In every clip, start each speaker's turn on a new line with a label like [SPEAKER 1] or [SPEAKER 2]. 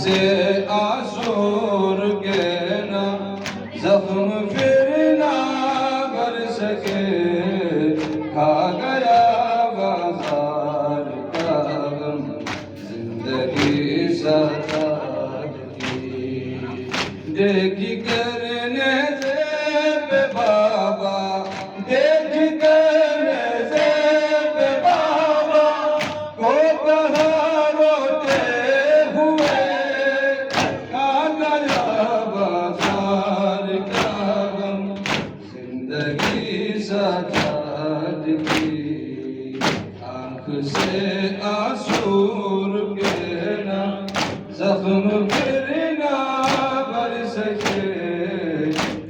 [SPEAKER 1] سے آسور کے نہ زخم پھر نہ بھر سکے کھا گیا بازار کا غم زندگی سادگی دیکھی کرنے سے بے بابا دیکھی کرنے سے بے بابا کو کہاں روتے ہوئے کھا گیا بازار کا غم زندگی سادگی آنکھ سے آنسو رکے نہ زخم پھر نہ بھر سکے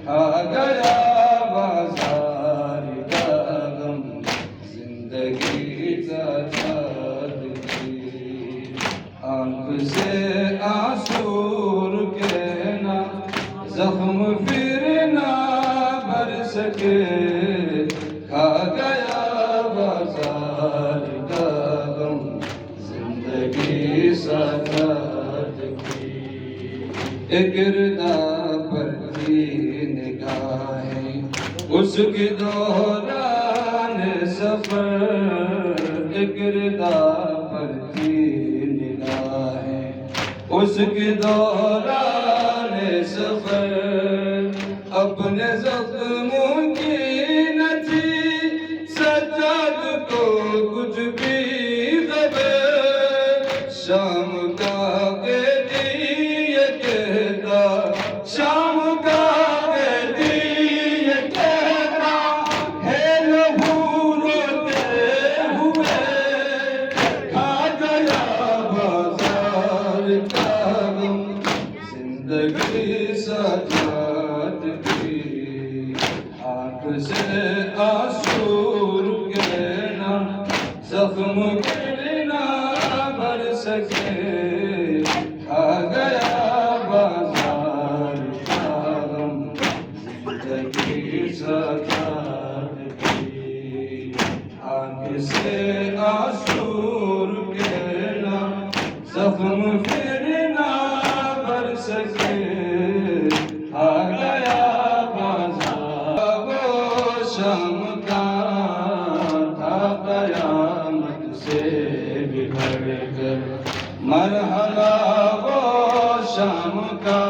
[SPEAKER 1] کھا گیا بازار کا غم زندگی سادگی آنکھ سے آنسو رکے نہ زخم پھر نہ بھر سکے کھا گیا بازار کا غم زندگی سادگی ایک گردہ پر تھی نگاہیں اس کی دوران سفر ایک گردہ پر تھی نگاہیں اس کی دوران سفر اپنے زخموں کی نہ تھی سجاد کو کچھ بھی خبر شام کا قیدی یہ کہتا شام کا قیدی یہ کہتا ہے لہو روتے ہوئے کھا گیا بازار کا غم زندگی سادگی آنکھ سے آنسو رکے نہ زخم پھر نہ بھر سکے کھا گیا بازار کا غم زندگی سادگی آنکھ سے آنسو رکے نہ زخم پھر نہ بھر سکے کھا گیا بازار وہ شام کا تھا قیامت سے بگڑ کر مرحلہ وہ شام کا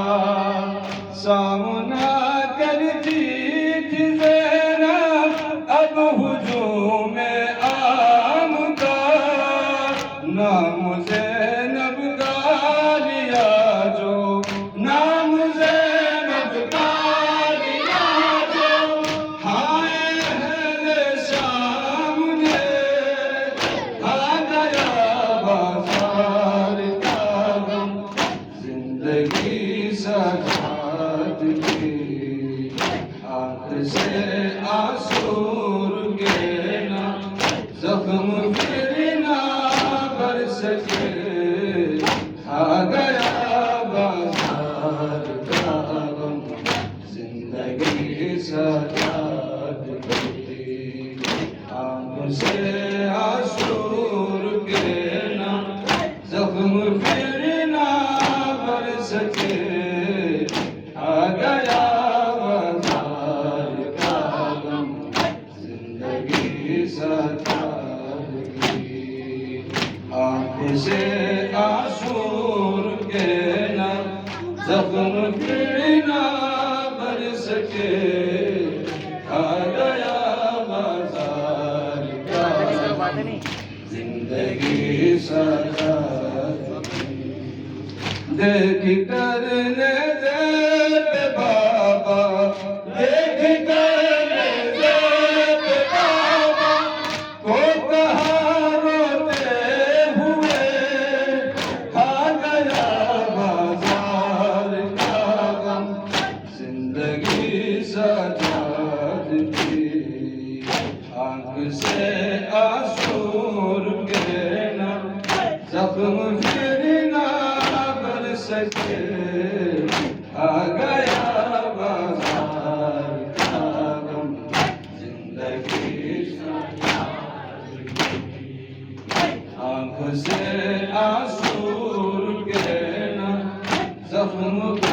[SPEAKER 1] سامنا کرتی تھی زینب اب ہجوم عام کا نام زینب کا لیا جو نام زینب کا لیا جو ہائے اہل شام نے کھا گیا بازار کا غم زندگی سادگی آنکھ سے آنسو رکے نہ زخم پھر نہ بھر سکے کھا گیا بازار کا غم زندگی سادگی آنکھ سے آنسو رکے نہ زخم پھر نہ بھر سکے کھا گیا بازار کا غم زندگی سادگی آنکھ سے آنسو رکے نہ زخم پھر نہ بھر سکے کھا گیا بازار کا غم زندگی سادگی دیکھ کرنے دے بے بابا دیکھ کرنے دے بے بابا کو کہاں روتے ہوئے کھا گیا بازار کا غم زندگی سادگی آنکھ سے آنسو رکے نہ زخم پھر نہ بھر سکے کھا گیا بازار کا غم زندگی آنکھ سے آنسو رکے نہ Lafımı